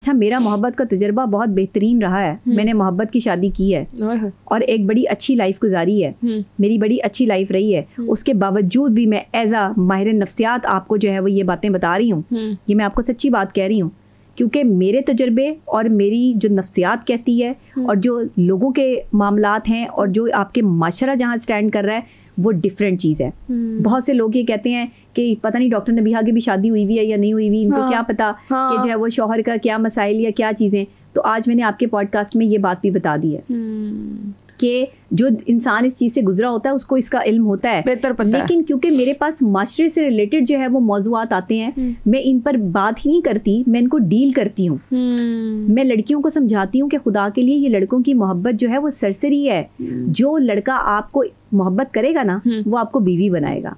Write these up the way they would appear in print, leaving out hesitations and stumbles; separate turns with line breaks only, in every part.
अच्छा, मेरा मोहब्बत का तजुर्बा बहुत बेहतरीन रहा है। मैंने मोहब्बत की शादी की है और एक बड़ी अच्छी लाइफ गुजारी है। मेरी बड़ी अच्छी लाइफ रही है। उसके बावजूद भी मैं एज आ माहिर नफ्सियात आपको जो है वो ये बातें बता रही हूँ। ये मैं आपको सच्ची बात कह रही हूँ, क्योंकि मेरे तजुर्बे और मेरी जो नफ्सियात कहती है और जो लोगों के मामलात हैं और जो आपके माशरा जहाँ स्टैंड कर रहा है वो डिफरेंट चीज़ है। बहुत से लोग ये कहते हैं कि पता नहीं डॉक्टर नबीहा की भी शादी हुई हुई है या नहीं हुई हुई, इनको क्या पता कि जो है वो शौहर का क्या मसाइल या क्या चीज़ें। तो आज मैंने आपके पॉडकास्ट में ये बात भी बता दी है कि जो इंसान इस चीज़ से गुजरा होता है उसको इसका इल्म होता है,
बेहतर पता
लेकिन
है।
क्योंकि मेरे पास माशरे से रिलेटेड जो है वो मौजूआत आते हैं, मैं इन पर बात ही नहीं करती, मैं इनको डील करती हूँ। मैं लड़कियों को समझाती हूँ कि खुदा के लिए ये लड़कों की मोहब्बत जो है वो सरसरी है। जो लड़का आपको मोहब्बत करेगा ना वो आपको बीवी बनाएगा,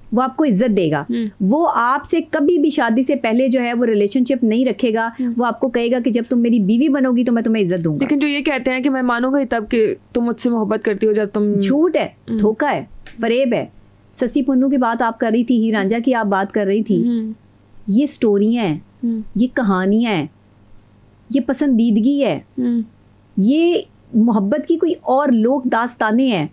वो आपको इज्जत देगा। वो आपसे कभी भी शादी से पहले जो है वो रिलेशनशिप नहीं रखेगा। वो आपको कहेगा कि जब तुम मेरी बीवी बनोगी तो मैं तुम्हें इज्जत दूंगा।
लेकिन जो ये कहते हैं कि मैं मानूंगा ही तब कि तुम मुझसे मोहब्बत करती हो जब तुम,
झूठ है, धोखा है, फरेब है। ससी पुन्नू की बात आप कर रही थी, हीर रांझा की आप बात कर रही थी। ये स्टोरियां हैं, ये कहानियां हैं, ये पसंदीदगी है, ये मोहब्बत की कोई और लोक दास्तानें हैं।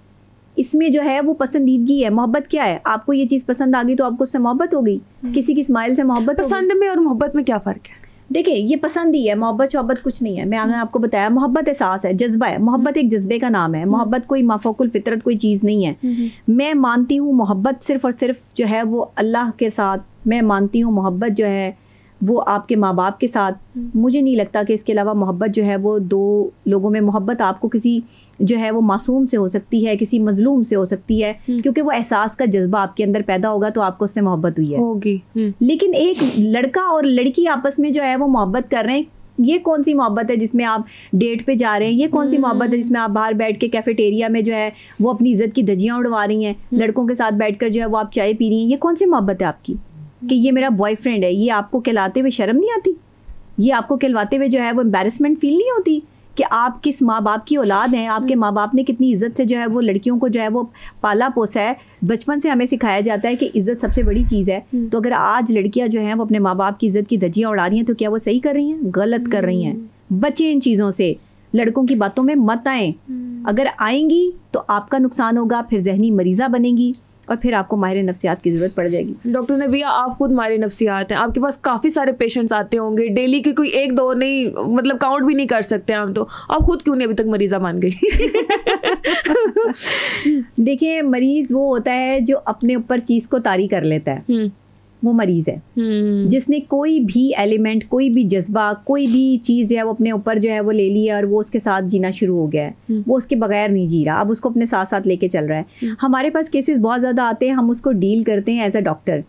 इसमें जो है वो पसंदीदगी है। मोहब्बत क्या है? आपको ये चीज़ पसंद आ गई तो आपको उससे मोहब्बत हो गई। किसी की स्माइल से मोहब्बत हो गई।
पसंद में और मोहब्बत में क्या फ़र्क है?
देखिए, ये पसंद ही है, मोहब्बत शोहब्बत कुछ नहीं है। मैंने आपको बताया मोहब्बत एहसास है, जज्बा है। मोहब्बत एक जज्बे का नाम है। मोहब्बत कोई माफौकुल फितरत कोई चीज़ नहीं है। मैं मानती हूँ मोहब्बत सिर्फ और सिर्फ जो है वो अल्लाह के साथ। मैं मानती हूँ मोहब्बत जो है वो आपके माँ बाप के साथ। मुझे नहीं लगता कि इसके अलावा मोहब्बत जो है वो दो लोगों में, मोहब्बत आपको किसी जो है वो मासूम से हो सकती है, किसी मजलूम से हो सकती है, क्योंकि वो एहसास का जज्बा आपके अंदर पैदा होगा तो आपको उससे मोहब्बत हुई है
होगी।
लेकिन एक लड़का और लड़की आपस में जो है वो मोहब्बत कर रहे हैं, ये कौन सी मोहब्बत है जिसमें आप डेट पे जा रहे हैं? ये कौन सी मोहब्बत है जिसमें आप बाहर बैठ के कैफेटेरिया में जो है वो अपनी इज्जत की धज्जियां उड़वा रही हैं, लड़कों के साथ बैठकर जो है वो आप चाय पी रही हैं? ये कौन सी मोहब्बत है आपकी कि ये मेरा बॉयफ्रेंड है? ये आपको कहलाते हुए शर्म नहीं आती? ये आपको कहलवाते हुए जो है वो एम्बैरेसमेंट फील नहीं होती कि आप किस माँ बाप की औलाद हैं? आपके माँ बाप ने कितनी इज्जत से जो है वो लड़कियों को जो है वो पाला पोसा है। बचपन से हमें सिखाया जाता है कि इज्जत सबसे बड़ी चीज़ है। तो अगर आज लड़कियां जो हैं वो अपने माँ बाप की इज्जत की धज्जियां उड़ा रही हैं तो क्या वो सही कर रही हैं? गलत कर रही हैं। बचें इन चीज़ों से, लड़कों की बातों में मत आएँ। अगर आएंगी तो आपका नुकसान होगा, फिर जहनी मरीज़ा बनेंगी और फिर आपको माहिर नफ्सियात की ज़रूरत पड़ जाएगी।
डॉक्टर नबिया, आप खुद माहिर नफ्सियात हैं, आपके पास काफ़ी सारे पेशेंट्स आते होंगे डेली के, कोई एक दो नहीं, मतलब काउंट भी नहीं कर सकते हम। तो आप खुद क्यों नहीं अभी तक मरीज़ा मान गई?
देखिए, मरीज़ वो होता है जो अपने ऊपर चीज़ को तारी कर लेता है, वो मरीज़ है। जिसने कोई भी एलिमेंट, कोई भी जज्बा, कोई भी चीज़ जो है वो अपने ऊपर जो है वो ले ली है और वो उसके साथ जीना शुरू हो गया है। वो उसके बगैर नहीं जी रहा, अब उसको अपने साथ साथ लेके चल रहा है। हमारे पास केसेस बहुत ज़्यादा आते हैं, हम उसको डील करते हैं एज अ डॉक्टर।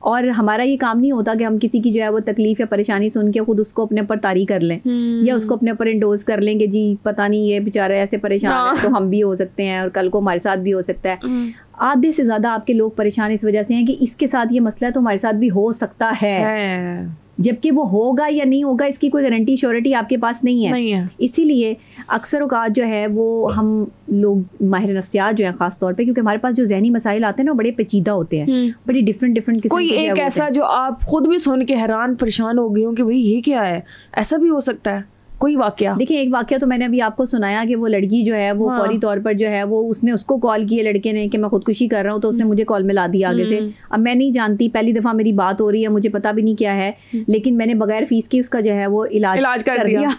और हमारा ये काम नहीं होता कि हम किसी की जो है वो तकलीफ या परेशानी सुन के खुद उसको अपने ऊपर तारी कर लें या उसको अपने ऊपर इंडोज कर लेंगे। जी पता नहीं ये बेचारा ऐसे परेशान है तो हम भी हो सकते हैं और कल को हमारे साथ भी हो सकता है। आधे से ज़्यादा आपके लोग परेशान इस वजह से हैं कि इसके साथ ये मसला है तो हमारे साथ भी हो सकता है, जबकि वो होगा या नहीं होगा इसकी कोई गारंटी श्योरिटी आपके पास नहीं है। इसीलिए अक्सर औकात जो है वो हम लोग माहिर नफ्सियात जो है ख़ास तौर पे, क्योंकि हमारे पास जो जहनी मसाइल आते हैं ना बड़े पेचीदा होते हैं, बड़ी डिफरेंट किस्म
कोई एक ऐसा जो आप खुद भी सुन के हैरान परेशान हो गई हो कि भाई ये क्या है, ऐसा भी हो सकता है कोई वाकया? देखिए,
एक वाकया तो मैंने अभी आपको सुनाया कि वो लड़की जो है वो फौरी तौर पर जो है वो उसने उसको कॉल किया लड़के ने कि मैं खुदकुशी कर रहा हूँ, तो उसने मुझे कॉल मिला दिया आगे से। अब मैं नहीं जानती, पहली दफ़ा मेरी बात हो रही है, मुझे पता भी नहीं क्या है, लेकिन मैंने बगैर फीस की उसका जो है वो इलाज कर दिया।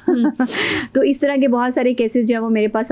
तो इस तरह के बहुत सारे केसेस जो है वो मेरे पास